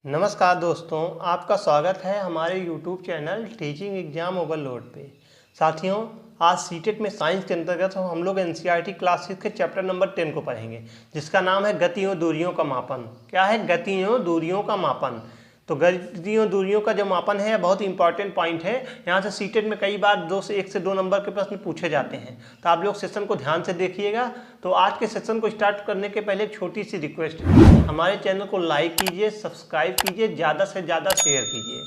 नमस्कार दोस्तों, आपका स्वागत है हमारे YouTube channel teaching exam overload पे। साथियों, आज सीटेट में साइंस के अंतर्गत हम लोग एनसीईआरटी क्लास 6 के चैप्टर नंबर 10 को पढ़ेंगे, जिसका नाम है गतियों दूरियों का मापन। क्या है? गतियों दूरियों का मापन। तो गतियों दूरियों का जो मापन है बहुत ही इंपॉर्टेंट पॉइंट है। यहाँ से सीटेट में कई बार 1 से 2 नंबर के प्रश्न पूछे जाते हैं, तो आप लोग सेशन को ध्यान से देखिएगा। तो आज के सेशन को स्टार्ट करने के पहले एक छोटी सी रिक्वेस्ट है, हमारे चैनल को लाइक कीजिए, सब्सक्राइब कीजिए, ज़्यादा से ज़्यादा शेयर कीजिए।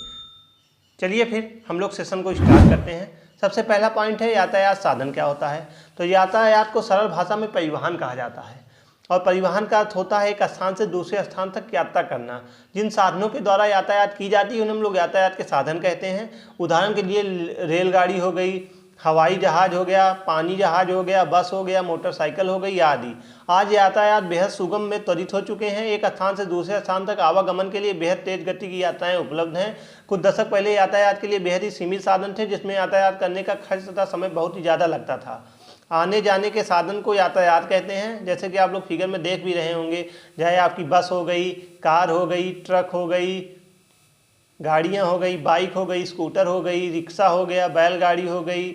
चलिए फिर हम लोग सेशन को स्टार्ट करते हैं। सबसे पहला पॉइंट है यातायात साधन क्या होता है। तो यातायात को सरल भाषा में परिवहन कहा जाता है, और परिवहन का अर्थ होता है एक स्थान से दूसरे स्थान तक यात्रा करना। जिन साधनों के द्वारा यातायात की जाती है उन्हें हम लोग यातायात के साधन कहते हैं। उदाहरण के लिए रेलगाड़ी हो गई, हवाई जहाज हो गया, पानी जहाज हो गया, बस हो गया, मोटरसाइकिल हो गई आदि। आज यातायात बेहद सुगम में त्वरित हो चुके हैं। एक स्थान से दूसरे स्थान तक आवागमन के लिए बेहद तेज गति की यात्राएं उपलब्ध हैं। कुछ दशक पहले यातायात के लिए बेहद ही सीमित साधन थे, जिसमें यातायात करने का खर्च तथा समय बहुत ही ज़्यादा लगता था। आने जाने के साधन को यातायात कहते हैं, जैसे कि आप लोग फिगर में देख भी रहे होंगे। चाहे आपकी बस हो गई, कार हो गई, ट्रक हो गई, गाड़ियाँ हो गई, बाइक हो गई, स्कूटर हो गई, रिक्शा हो गया, बैलगाड़ी हो गई,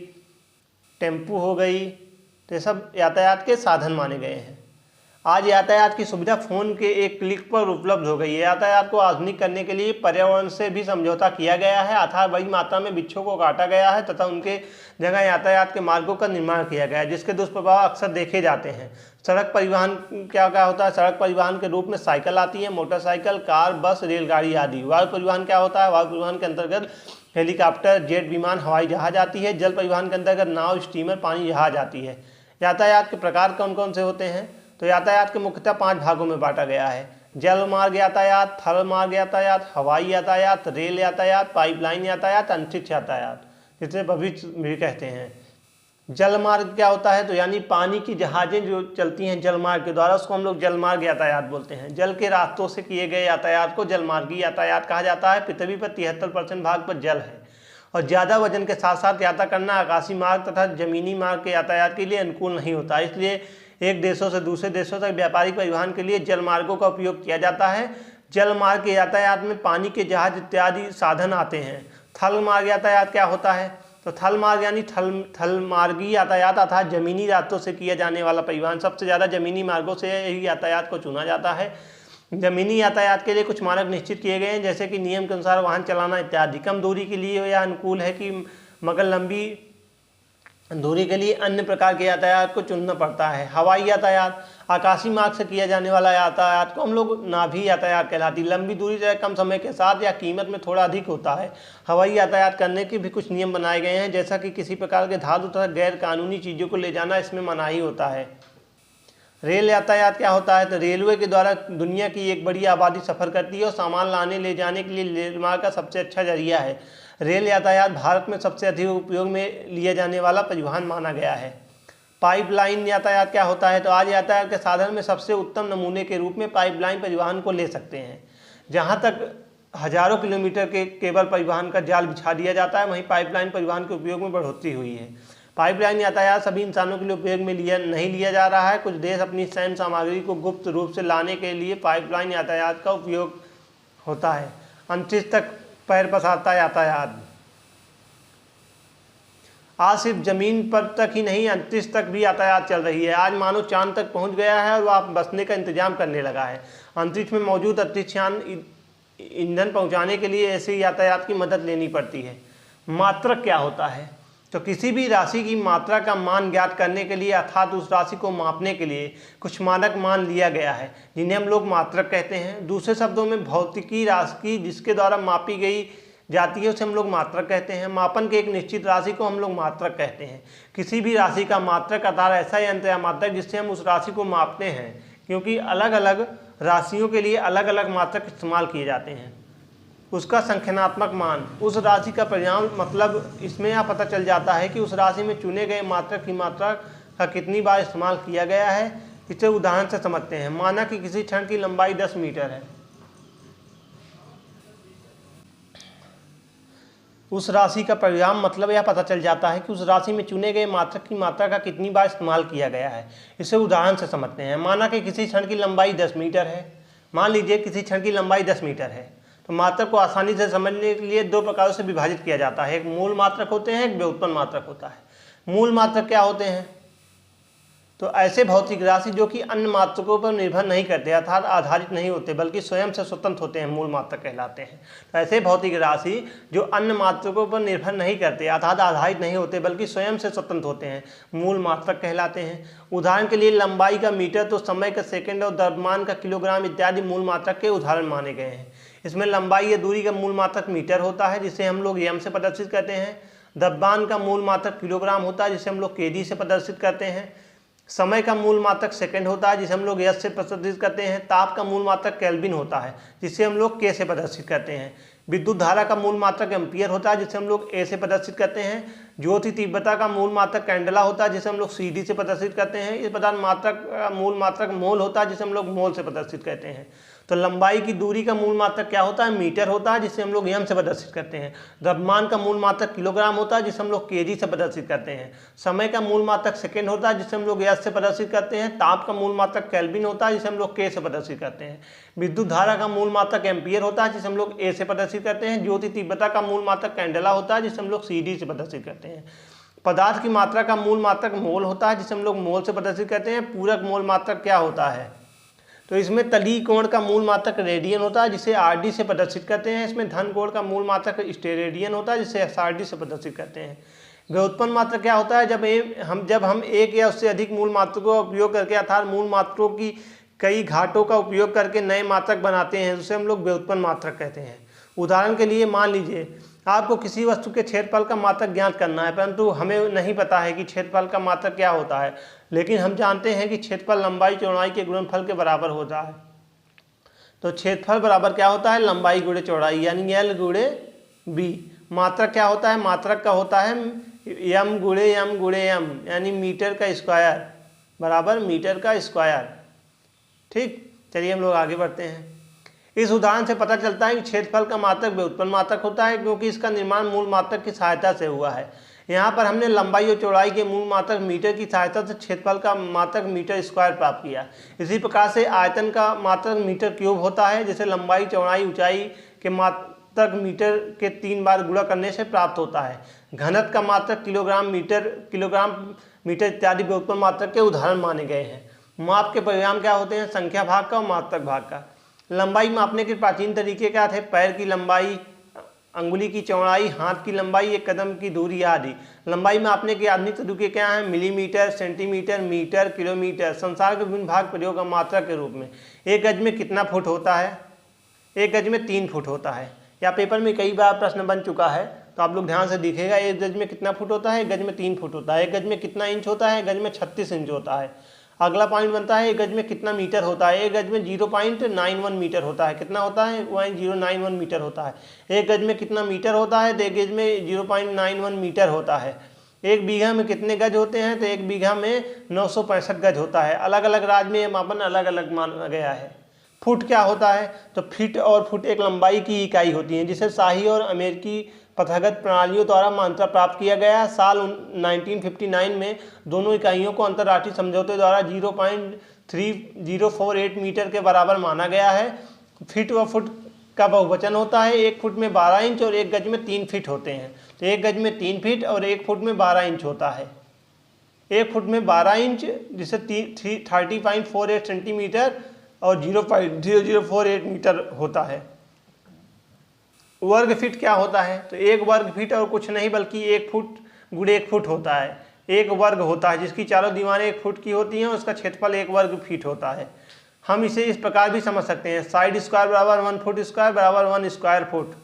टेम्पू हो गई, तो ये सब यातायात के साधन माने गए हैं। आज यातायात की सुविधा फ़ोन के एक क्लिक पर उपलब्ध हो गई है। यातायात को आधुनिक करने के लिए पर्यावरण से भी समझौता किया गया है, अर्थात बड़ी मात्रा में वृक्षों को काटा गया है तथा उनके जगह यातायात के मार्गों का निर्माण किया गया है, जिसके दुष्प्रभाव अक्सर देखे जाते हैं। सड़क परिवहन क्या क्या होता है? सड़क परिवहन के रूप में साइकिल आती है, मोटरसाइकिल, कार, बस, रेलगाड़ी आदि। वायु परिवहन क्या होता है? वायु परिवहन के अंतर्गत हेलीकॉप्टर, जेट विमान, हवाई जहाज आती है। जल परिवहन के अंतर्गत नाव, स्टीमर, पानी जहाज आती है। यातायात के प्रकार कौन कौन से होते हैं? तो यातायात के मुख्यतः 5 भागों में बांटा गया है: जल मार्ग यातायात, थल मार्ग यातायात, हवाई यातायात, रेल यातायात, पाइपलाइन यातायात, अंतरिक्ष यातायात, जिसे भविष्य भी कहते हैं। जल मार्ग क्या होता है? तो यानी पानी की जहाज़ें जो चलती हैं जल मार्ग के द्वारा, उसको हम लोग जल मार्ग यातायात बोलते हैं। जल के रास्तों से किए गए यातायात को जलमार्गी यातायात कहा जाता है। पृथ्वी पर 73% भाग पर जल है, और ज़्यादा वजन के साथ साथ यात्रा करना आकाशीय मार्ग तथा जमीनी मार्ग के यातायात के लिए अनुकूल नहीं होता। इसलिए एक देशों से दूसरे देशों तक व्यापारिक परिवहन के लिए जल मार्गों का उपयोग किया जाता है। जल मार्ग के यातायात में पानी के जहाज इत्यादि साधन आते हैं। थल मार्ग यातायात क्या होता है? तो थल मार्ग यानी थल मार्गी यातायात अर्थात जमीनी रास्तों से किया जाने वाला परिवहन। सबसे ज़्यादा जमीनी मार्गों से ही यातायात को चुना जाता है। जमीनी यातायात के लिए कुछ मानक निश्चित किए गए हैं, जैसे कि नियम के अनुसार वाहन चलाना इत्यादि। कम दूरी के लिए यह अनुकूल है कि मगर लंबी दूरी के लिए अन्य प्रकार के यातायात को चुनना पड़ता है। हवाई यातायात आकाशीय मार्ग से किया जाने वाला यातायात को हम लोग नाभी यातायात कहलाती है। लंबी दूरी से कम समय के साथ या कीमत में थोड़ा अधिक होता है। हवाई यातायात करने के भी कुछ नियम बनाए गए हैं, जैसा कि किसी प्रकार के धातु तथा गैर कानूनी चीज़ों को ले जाना इसमें मनाही होता है। रेल यातायात क्या होता है? तो रेलवे के द्वारा दुनिया की एक बड़ी आबादी सफ़र करती है, और सामान लाने ले जाने के लिए रेल मार्ग का सबसे अच्छा जरिया है। रेल यातायात भारत में सबसे अधिक उपयोग में लिया जाने वाला परिवहन माना गया है। पाइपलाइन यातायात क्या होता है? तो आज यातायात के साधन में सबसे उत्तम नमूने के रूप में पाइपलाइन परिवहन को ले सकते हैं। जहाँ तक हजारों किलोमीटर के केबल परिवहन का जाल बिछा दिया जाता है, वहीं पाइपलाइन परिवहन के उपयोग में बढ़ोतरी हुई है। पाइपलाइन यातायात सभी इंसानों के लिए उपयोग में नहीं लिया जा रहा है। कुछ देश अपनी सैन्य सामग्री को गुप्त रूप से लाने के लिए पाइपलाइन यातायात का उपयोग होता है। अंतरिक्ष तक पैर पसारता यातायात आज सिर्फ जमीन पर तक ही नहीं, अंतरिक्ष तक भी यातायात चल रही है। आज मानो चांद तक पहुंच गया है और वह बसने का इंतजाम करने लगा है। अंतरिक्ष में मौजूद अंतरिक्षयान ईंधन पहुंचाने के लिए ऐसे यातायात की मदद लेनी पड़ती है। मात्रक क्या होता है? तो किसी भी राशि की मात्रा का मान ज्ञात करने के लिए अर्थात उस राशि को मापने के लिए कुछ मानक मान लिया गया है, जिन्हें हम लोग मात्रक कहते हैं। दूसरे शब्दों में भौतिकी राशि जिसके द्वारा मापी गई जाती है उसे हम लोग मात्रक कहते हैं। मापन के एक निश्चित राशि को हम लोग मात्रक कहते हैं। किसी भी राशि का मात्रक अर्थात ऐसा यंत्र या मात्रक जिससे हम उस राशि को मापते हैं, क्योंकि अलग अलग राशियों के लिए अलग अलग मात्रक इस्तेमाल किए जाते हैं। उसका संख्यात्मक मान उस राशि का परिणाम, मतलब इसमें यह पता चल जाता है कि उस राशि में चुने गए मात्रक की मात्रा का कितनी बार इस्तेमाल किया गया है। इसे उदाहरण से समझते हैं। माना कि किसी क्षण की लंबाई 10 मीटर है। उस राशि का परिणाम मतलब यह पता चल जाता है कि उस राशि में चुने गए मात्रक की मात्रा का कितनी बार इस्तेमाल किया गया है। इसे उदाहरण से समझते हैं। माना कि किसी क्षण की लंबाई 10 मीटर है। मान लीजिए किसी क्षण की लंबाई 10 मीटर है, तो मात्रक को आसानी से समझने के लिए दो प्रकारों से विभाजित किया जाता है, एक मूल मात्रक होते हैं, एक व्युत्पन्न मात्रक होता है। मूल मात्रक क्या होते हैं? तो ऐसे भौतिक राशि जो कि अन्य मात्रकों पर निर्भर नहीं करते अर्थात आधारित नहीं होते बल्कि स्वयं से स्वतंत्र होते हैं, मूल मात्रक कहलाते हैं। तो ऐसे भौतिक राशि जो अन्य मात्रकों पर निर्भर नहीं करते अर्थात आधारित नहीं होते बल्कि स्वयं से स्वतंत्र होते हैं, मूल मात्रक कहलाते हैं। उदाहरण के लिए लंबाई का मीटर, तो समय का सेकंड और द्रव्यमान का किलोग्राम इत्यादि मूल मात्रक के उदाहरण माने गए हैं। इसमें लंबाई या दूरी का मूल मात्रक मीटर होता है जिसे हम लोग एम से प्रदर्शित करते हैं। द्रव्यमान का मूल मात्रक किलोग्राम होता है जिसे हम लोग केजी से प्रदर्शित करते हैं। समय का मूल मात्रक सेकंड होता है जिसे हम लोग एस से प्रदर्शित करते हैं। ताप का मूल मात्रक केल्विन होता है जिसे हम लोग के से प्रदर्शित करते हैं। विद्युत धारा का मूल मात्रक एम्पियर होता है जिसे हम लोग ए से प्रदर्शित करते हैं। ज्योति तीव्रता का मूल मात्रक कैंडेला होता है जिसे हम लोग सीडी से प्रदर्शित करते हैं। इस पदार्थ मात्रक का मूल मात्रक मोल होता है जिसे हम लोग मोल से प्रदर्शित करते हैं। तो लंबाई की दूरी का मूल मात्रक क्या होता है? मीटर होता है जिसे हम लोग एम से प्रदर्शित करते हैं। द्रव्यमान का मूल मात्रक किलोग्राम होता है जिसे हम लोग केजी से प्रदर्शित करते हैं। समय का मूल मात्रक सेकंड होता है जिसे हम लोग एस से प्रदर्शित करते हैं। ताप का मूल मात्रक केल्विन होता है जिसे हम लोग के से प्रदर्शित करते हैं। विद्युत धारा का मूल मात्रक एम्पियर होता है जिसे हम लोग ए से प्रदर्शित करते हैं। ज्योति तीव्रता का मूल मात्रक कैंडेला होता है जिसे हम लोग सीडी से प्रदर्शित करते हैं। पदार्थ की मात्रा का मूल मात्रक मोल होता है जिसे हम लोग मोल से प्रदर्शित करते हैं। पूरक मोल मात्रक क्या होता है? तो इसमें तलीय कोण का मूल मात्रक रेडियन होता है जिसे आरडी से प्रदर्शित करते हैं। इसमें धन कोण का मूल मात्रक स्टेरेडियन होता है जिसे एसआरडी से प्रदर्शित करते हैं। व्युत्पन्न मात्रक क्या होता है? जब हम एक या उससे अधिक मूल मात्रकों का उपयोग करके अर्थात मूल मात्रों की कई घाटों का उपयोग करके नए मात्रक बनाते हैं उसे हम लोग व्युत्पन्न मात्रक कहते हैं। उदाहरण के लिए मान लीजिए आपको किसी वस्तु के क्षेत्रफल का मात्रक ज्ञात करना है, परंतु हमें नहीं पता है कि क्षेत्रफल का मात्रक क्या होता है, लेकिन हम जानते हैं कि क्षेत्रफल लंबाई चौड़ाई के गुणनफल के बराबर होता है। तो क्षेत्रफल बराबर क्या होता है? लंबाई गुणे चौड़ाई यानी एल गुणे बी। मात्रक क्या होता है? मात्रक का होता है एम गुणे एम यानी मीटर का स्क्वायर बराबर मीटर का स्क्वायर। ठीक, चलिए हम लोग आगे बढ़ते हैं। इस उदाहरण से पता चलता है कि क्षेत्रफल का मात्रक व्युत्पन्न मात्रक होता है क्योंकि इसका निर्माण मूल मात्रक की सहायता से हुआ है। यहाँ पर हमने लंबाई और चौड़ाई के मूल मात्रक मीटर की सहायता से क्षेत्रफल का मात्रक मीटर स्क्वायर प्राप्त किया। इसी प्रकार से आयतन का मात्रक मीटर क्यूब होता है जिसे लंबाई चौड़ाई ऊंचाई के मात्रक मीटर के 3 बार गुणा करने से प्राप्त होता है। घनत्व का मात्रक किलोग्राम मीटर इत्यादि व्युत्पन्न मात्रक के उदाहरण माने गए हैं। माप के परिणाम क्या होते हैं? संख्या भाग का और मात्रक भाग का। लंबाई मापने के प्राचीन तरीके क्या थे? पैर की लंबाई, अंगुली की चौड़ाई, हाथ की लंबाई, एक कदम की दूरी आदि। लंबाई मापने के आधुनिक तरीके क्या हैं? Millimetre, centimetre, metre, kilometre. संसार के विभिन्न भाग प्रयोग का मात्रक के रूप में। एक गज में कितना फुट होता है? एक गज में 3 फुट होता है। या पेपर में कई बार प्रश्न बन चुका है तो आप लोग ध्यान से देखिएगा। एक गज में कितना फुट होता है? एक गज में 3 फुट होता है। एक गज में कितना इंच होता है? एक गज में 36 इंच होता है। अगला पॉइंट बनता है एक गज में कितना मीटर होता है? एक गज में 0.91 मीटर होता है। कितना होता है? 0.091 मीटर होता है। एक गज में कितना मीटर होता है? तो एक गज में 0.91 मीटर होता है। एक बीघा में कितने गज होते हैं? तो एक बीघा में 965 गज होता है। अलग अलग राज्य में यह मापन अलग अलग माना गया है। फुट क्या होता है? तो फीट और फुट एक लंबाई की इकाई होती है जिसे शाही और अमेरिकी प्रथागत प्रणालियों द्वारा मान्यता प्राप्त किया गया। साल 1959 में दोनों इकाइयों को अंतर्राष्ट्रीय समझौते द्वारा 0.3048 मीटर के बराबर माना गया है। फीट व फुट का बहुवचन होता है। एक फुट में 12 इंच और एक गज में 3 फीट होते हैं। तो एक गज में 3 फीट और एक फुट में 12 इंच होता है। एक फुट में 12 इंच जिसे 30.48 सेंटीमीटर और 0.0048 मीटर होता है। वर्ग फीट क्या होता है? तो एक वर्ग फीट और कुछ नहीं बल्कि 1 फुट गुणे 1 फुट होता है। एक वर्ग होता है जिसकी चारों दीवारें 1 फुट की होती हैं, उसका क्षेत्रफल 1 वर्ग फीट होता है। हम इसे इस प्रकार भी समझ सकते हैं, साइड स्क्वायर बराबर 1 फुट स्क्वायर बराबर 1 स्क्वायर फुट।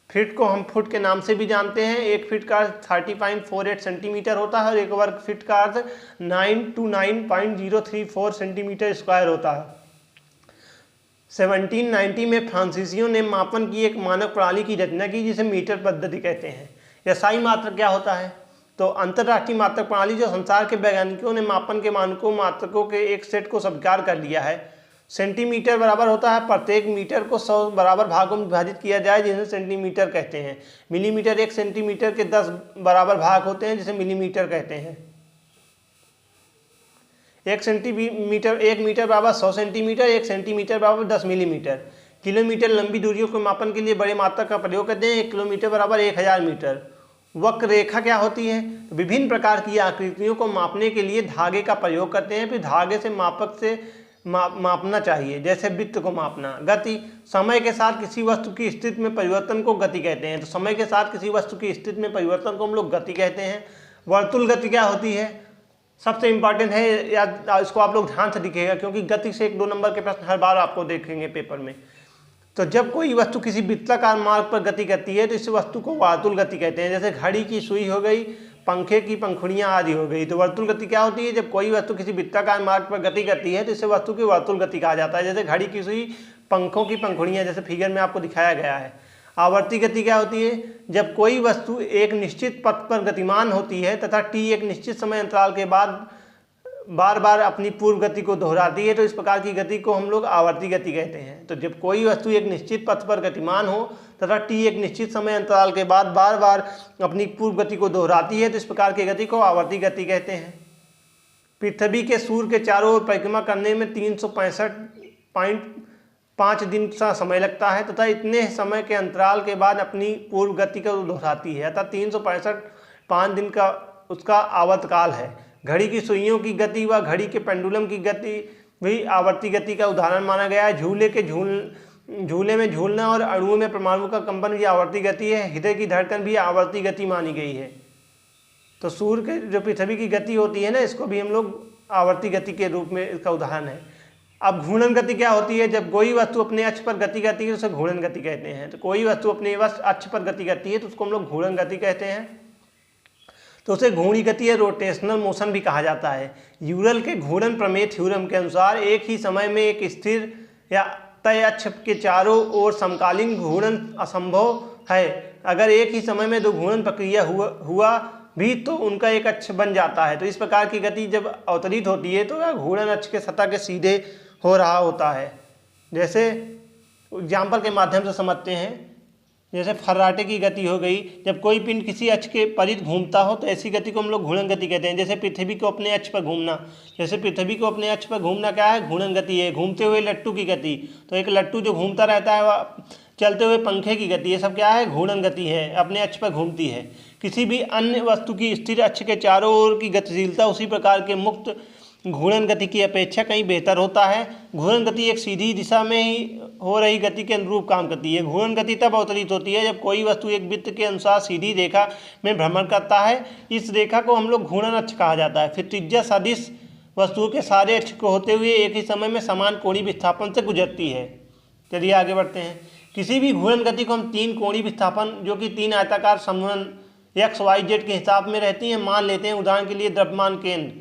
फीट को हम फुट के नाम से भी जानते हैं। एक फीट का अर्थ 30.48 सेंटीमीटर होता है और एक वर्ग फीट का अर्थ 929.034 सेंटीमीटर स्क्वायर होता है। 1790 में फ्रांसीसियों ने मापन की एक मानक प्रणाली की रचना की जिसे मीटर पद्धति कहते हैं। एसआई मात्रक क्या होता है? तो अंतर्राष्ट्रीय मात्रक प्रणाली जो संसार के वैज्ञानिकों ने मापन के मानकों मात्रकों के एक सेट को स्वीकार कर लिया है। सेंटीमीटर बराबर होता है प्रत्येक मीटर को 100 बराबर भागों में विभाजित किया जाए जिसे सेंटीमीटर कहते हैं। मिलीमीटर 1 सेंटीमीटर के 10 बराबर भाग होते हैं जिसे मिलीमीटर कहते हैं। 1 मीटर बराबर 100 सेंटीमीटर, 1 सेंटीमीटर बराबर 10 मिलीमीटर। किलोमीटर लंबी दूरियों के मापन के लिए बड़े मात्रक का प्रयोग करते हैं। 1 किलोमीटर बराबर 1000 मीटर। वक्र रेखा क्या होती है? तो विभिन्न प्रकार की आकृतियों को मापने के लिए धागे का प्रयोग करते हैं। फिर धागे से मापक से मापना चाहिए, जैसे वृत्त को मापना। गति, समय के साथ किसी वस्तु की स्थिति में परिवर्तन को गति कहते हैं। तो समय के साथ किसी वस्तु की स्थिति में परिवर्तन को हम लोग गति कहते हैं। वर्तुल गति क्या होती है? सबसे इंपॉर्टेंट है, या इसको आप लोग ध्यान से दिखेगा, क्योंकि गति से 1-2 नंबर के प्रश्न हर बार आपको देखेंगे पेपर में। तो जब कोई वस्तु किसी वृत्ताकार मार्ग पर गति करती है तो इस वस्तु को वर्तुल गति कहते हैं। जैसे घड़ी की सुई हो गई, पंखे की पंखुड़ियाँ आदि हो गई। तो वर्तुल गति क्या होती है? जब कोई वस्तु किसी वृत्ताकार मार्ग पर गति करती है तो इसे वस्तु की वर्तुल गति कहा जाता है। जैसे घड़ी की सुई, पंखों की पंखुड़ियाँ, जैसे फिगर में आपको दिखाया गया है। आवर्ती गति क्या होती है? जब कोई वस्तु एक निश्चित पथ पर गतिमान होती है तथा t एक निश्चित समय अंतराल के बाद बार बार अपनी पूर्व गति को दोहराती है, तो इस प्रकार की गति को हम लोग आवर्ती गति कहते हैं। तो जब कोई वस्तु एक निश्चित पथ पर गतिमान हो तथा t एक निश्चित समय अंतराल के बाद बार बार अपनी पूर्व गति को दोहराती है, तो इस प्रकार की गति को आवर्ती गति कहते हैं। पृथ्वी के सूर्य के चारों ओर परिक्रमा करने में 365.5 दिन का समय लगता है तथा इतने समय के अंतराल के बाद अपनी पूर्व गति को दोहराती है, अतः 365 दिन का उसका आवर्तकाल है। घड़ी की सुइयों की गति व घड़ी के पेंडुलम की गति भी आवर्ती गति का उदाहरण माना गया है। झूले में झूलना और अणुओं में परमाणु का कंपन भी आवर्ती गति है। हृदय की धड़कन भी आवर्ती गति मानी गई है। तो सूर्य के जो पृथ्वी की गति होती है ना, इसको भी हम लोग आवर्ती गति के रूप में इसका उदाहरण है। अब घूर्णन गति क्या होती है? जब कोई वस्तु अपने अक्ष पर गति करती है तो उसे घूर्णन गति कहते हैं। तो कोई वस्तु अपने अक्ष पर गति करती है तो उसको हम लोग घूर्णन गति कहते हैं। तो उसे घूर्णी गति या रोटेशनल मोशन भी कहा जाता है। यूरल के घूर्णन प्रमेय थ्योरम के अनुसार एक ही समय में एक स्थिर या तय अक्ष के चारों ओर समकालीन घूर्णन असंभव है। अगर एक ही समय में 2 घूर्णन प्रक्रिया हुआ भी तो उनका एक अक्ष बन जाता है। तो इस प्रकार की गति जब अवतरित होती है तो वह घूर्णन अक्ष के सतह के सीधे हो रहा होता है। जैसे एग्जाम्पल के माध्यम से समझते हैं, जैसे फर्राटे की गति हो गई। जब कोई पिंड किसी अक्ष के परिध घूमता हो तो ऐसी गति को हम लोग घूर्णन गति कहते हैं। जैसे पृथ्वी को अपने अक्ष पर घूमना, क्या है? घूर्णन गति है। घूमते हुए लट्टू की गति, तो एक लट्टू जो घूमता रहता है वह चलते हुए पंखे की गति, ये सब क्या है? घूर्णन गति है, अपने अक्ष पर घूमती है। किसी भी अन्य वस्तु की स्थिर अक्ष के चारों ओर की गतिशीलता उसी प्रकार के मुक्त घूर्णन गति की अपेक्षा कहीं बेहतर होता है। घूर्णन गति एक सीधी दिशा में ही हो रही गति के अनुरूप काम करती है। घूर्णन गति तब अवतरित होती है जब कोई वस्तु एक वृत्त के अनुसार सीधी रेखा में भ्रमण करता है। इस रेखा को हम लोग घूर्णन अक्ष कहा जाता है। फिर त्रिज्या सदिश वस्तुओं के सारे अक्ष को होते हुए एक ही समय में समान कोणीय विस्थापन से गुजरती है। चलिए आगे बढ़ते हैं। किसी भी घूर्णन गति को हम 3 कोणीय विस्थापन जो कि 3 आयताकार समूहन x, y, z के हिसाब में रहती हैं मान लेते हैं। उदाहरण के लिए द्रव्यमान केंद्र,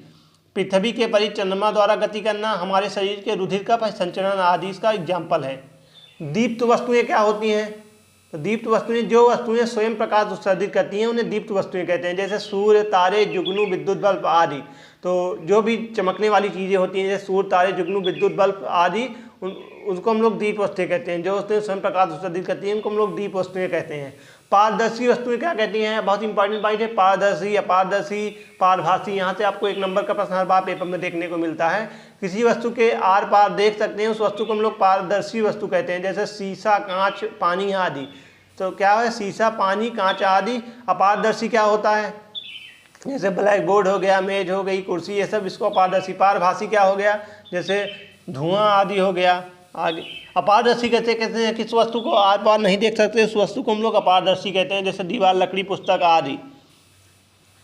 पृथ्वी के परिध चंद्रमा द्वारा गति करना, हमारे शरीर के रुधिर का संचरण आदि इसका एग्जाम्पल है। दीप्त वस्तुएं क्या होती हैं? तो दीप्त वस्तुएं जो वस्तुएं स्वयं प्रकाश उत्सर्जित करती हैं उन्हें दीप्त वस्तुएं कहते हैं। जैसे सूर्य, तारे, जुगनू, विद्युत बल्ब आदि। तो जो भी चमकने वाली चीज़ें होती हैं जैसे सूर्य, तारे, जुगनू, विद्युत बल्ब आदि, उनको हम लोग दीप वस्तुएं कहते हैं। जो वस्तुएं स्वयं प्रकाश उत्सर्जित करती हैं उनको हम लोग दीप वस्तुएं कहते हैं। पारदर्शी वस्तुएं क्या कहती हैं? बहुत इंपॉर्टेंट पॉइंट है। पारदर्शी, अपारदर्शी, पारभासी। यहाँ से आपको 1 नंबर का प्रश्न हर बार पेपर में देखने को मिलता है। किसी वस्तु के आर पार देख सकते हैं उस वस्तु को हम लोग पारदर्शी वस्तु कहते हैं। जैसे शीशा, कांच, पानी आदि। तो क्या है? शीशा, पानी, कांच आदि। अपारदर्शी क्या होता है? जैसे ब्लैक बोर्ड हो गया, मेज हो गई, कुर्सी, ये सब इसको अपारदर्शी। पारभासी क्या हो गया? जैसे धुआं आदि हो गया। आगे अपारदर्शी कहते हैं किस वस्तु को आर पार नहीं देख सकते उस वस्तु को हम लोग अपारदर्शी कहते हैं। जैसे दीवार, लकड़ी, पुस्तक आदि।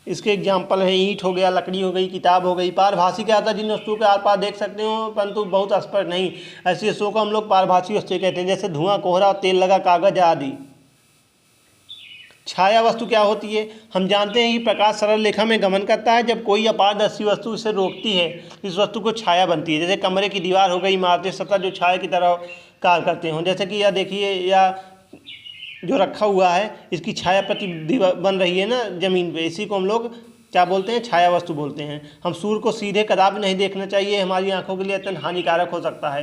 इसके एग्जाम्पल है ईंट हो गया, लकड़ी हो गई, किताब हो गई। पारभासी क्या होता है? जिन वस्तुओं के आर पार देख सकते हो परंतु बहुत स्पष्ट नहीं, ऐसी वस्तुओं को हम लोग पारभासी वस्तुएं कहते हैं। जैसे धुआं, कोहरा, तेल लगा कागज आदि। छाया वस्तु क्या होती है? हम जानते हैं कि प्रकाश सरल रेखा में गमन करता है। जब कोई अपारदर्शी वस्तु इसे रोकती है इस वस्तु को छाया बनती है। जैसे कमरे की दीवार हो गई, इमारतें, सतह जो छाया की तरह कार्य करते हों। जैसे कि यह देखिए, या जो रखा हुआ है इसकी छाया प्रति बन रही है ना जमीन पे, इसी को हम लोग क्या बोलते हैं? छाया वस्तु बोलते हैं। हम सूर्य को सीधे कदापि नहीं देखना चाहिए, हमारी आंखों के लिए अत्यंत हानिकारक हो सकता है।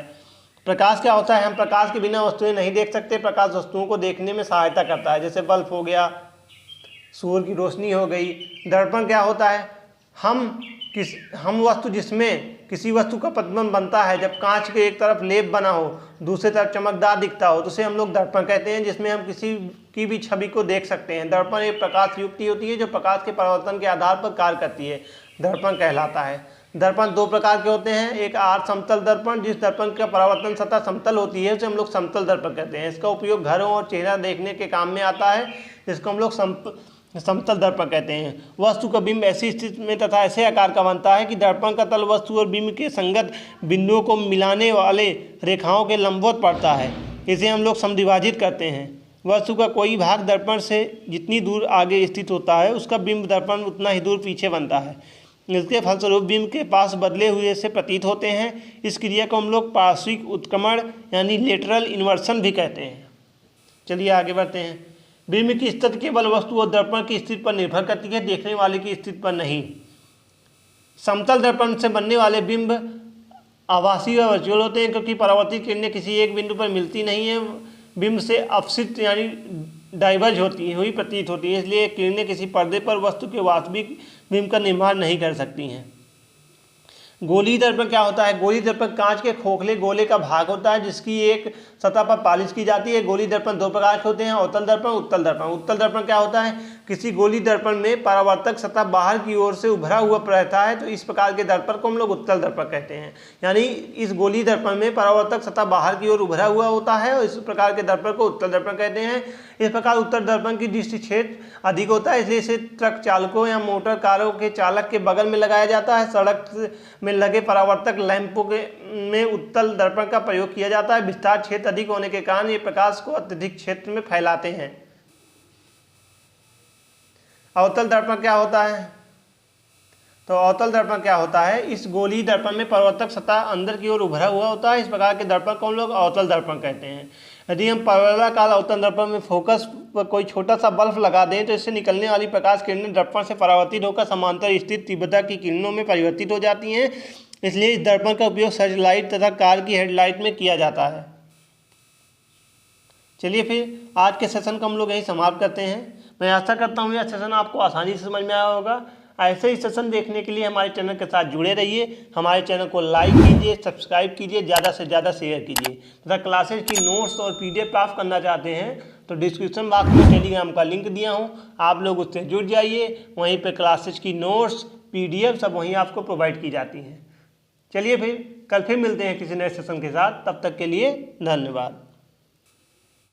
प्रकाश क्या होता है? हम प्रकाश के बिना वस्तुएं नहीं देख सकते। प्रकाश वस्तुओं को देखने में सहायता करता है। जैसे बल्ब हो गया, सूर्य की रोशनी हो गई। दर्पण क्या होता है? हम वस्तु जिसमें किसी वस्तु का प्रतिबिंब बनता है जब कांच के एक तरफ लेप बना हो, दूसरी तरफ चमकदार दिखता हो, तो उसे हम लोग दर्पण कहते हैं, जिसमें हम किसी की भी छवि को देख सकते हैं। दर्पण एक प्रकाश युक्ति होती है जो प्रकाश के परावर्तन के आधार पर कार्य करती है, दर्पण कहलाता है। दर्पण दो प्रकार के होते हैं, एक आर्ध समतल दर्पण, जिस दर्पण का परावर्तन सतह समतल होती है उसे हम लोग समतल दर्पण कहते हैं। इसका उपयोग घरों और चेहरा देखने के काम में आता है, जिसको हम लोग समतल दर्पण कहते हैं। वस्तु का बिंब ऐसी स्थिति में तथा ऐसे आकार का बनता है कि दर्पण का तल वस्तु और बिंब के संगत बिंदुओं को मिलाने वाले रेखाओं के लंबवत पड़ता है। इसे हम लोग समद्विभाजित करते हैं। वस्तु का कोई भाग दर्पण से जितनी दूर आगे स्थित होता है उसका बिंब दर्पण उतना ही दूर पीछे बनता है। इसके फलस्वरूप बिंब के पास बदले हुए से प्रतीत होते हैं। इस क्रिया को हम लोग पार्श्विक उत्क्रमण यानी लेटरल इन्वर्सन भी कहते हैं। चलिए आगे बढ़ते हैं। बिंब की स्थिति केवल वस्तु और दर्पण की स्थिति पर निर्भर करती है, देखने वाले की स्थिति पर नहीं। समतल दर्पण से बनने वाले बिंब आभासी व वर्चुअल होते हैं, क्योंकि परावर्तित किरणें किसी एक बिंदु पर मिलती नहीं है, बिंब से अपसित यानी डाइवर्ज होती हुई प्रतीत होती है। इसलिए किरणें किसी पर्दे पर वस्तु के वास्तविक बिंब का निर्माण नहीं कर सकती हैं। गोलीय दर्पण क्या होता है? गोलीय दर्पण कांच के खोखले गोले का भाग होता है जिसकी एक सतह पर पॉलिश की जाती है। गोलीय दर्पण दो प्रकार के होते हैं, अवतल दर्पण, उत्तल दर्पण। उत्तल दर्पण क्या होता है? किसी गोलीय दर्पण में परावर्तक सतह बाहर की ओर से उभरा हुआ रहता है, तो इस प्रकार के दर्पण को हम लोग उत्तल दर्पण कहते हैं। यानी इस गोलीय दर्पण में परावर्तक सतह बाहर की ओर उभरा हुआ होता है और इस प्रकार के दर्पण को उत्तल दर्पण कहते हैं। इस प्रकार उत्तल दर्पण की दृष्टि क्षेत्र अधिक होता है, इसलिए इसे ट्रक चालकों या मोटर कारों के चालक के बगल में लगाया जाता है। सड़क में लगे परावर्तक लैंपों में उत्तल दर्पण का प्रयोग किया जाता है। विस्तार क्षेत्र अधिक होने के कारण ये प्रकाश को अत्यधिक क्षेत्र में फैलाते हैं। अवतल दर्पण क्या होता है? तो अवतल दर्पण क्या होता है? इस गोलीय दर्पण में परावर्तक सतह अंदर की ओर उभरा हुआ होता है। इस प्रकार के दर्पण को हम लोग अवतल दर्पण कहते हैं। यदि हम पर्वताकार अवतल दर्पण में फोकस पर कोई छोटा सा बल्ब लगा दें तो इससे निकलने वाली प्रकाश किरणें दर्पण से परावर्तित होकर समांतर स्थित तीव्रता की किरणों में परिवर्तित हो जाती हैं। इसलिए इस दर्पण का उपयोग सर्च लाइट तथा कार की हेडलाइट में किया जाता है। चलिए फिर आज के सेशन को हम लोग यहीं समाप्त करते हैं। मैं आशा करता हूँ यह सेशन आपको आसानी से समझ में आया होगा। ऐसे ही सेशन देखने के लिए हमारे चैनल के साथ जुड़े रहिए। हमारे चैनल को लाइक कीजिए, सब्सक्राइब कीजिए, ज़्यादा से ज़्यादा शेयर कीजिए तथा क्लासेज की नोट्स और PDF प्राप्त करना चाहते हैं तो डिस्क्रिप्शन बॉक्स में टेलीग्राम का लिंक दिया हूँ, आप लोग उससे जुड़ जाइए। वहीं पर क्लासेज की नोट्स PDF सब वहीं आपको प्रोवाइड की जाती हैं। चलिए फिर कल फिर मिलते हैं किसी नए सेशन के साथ। तब तक के लिए धन्यवाद।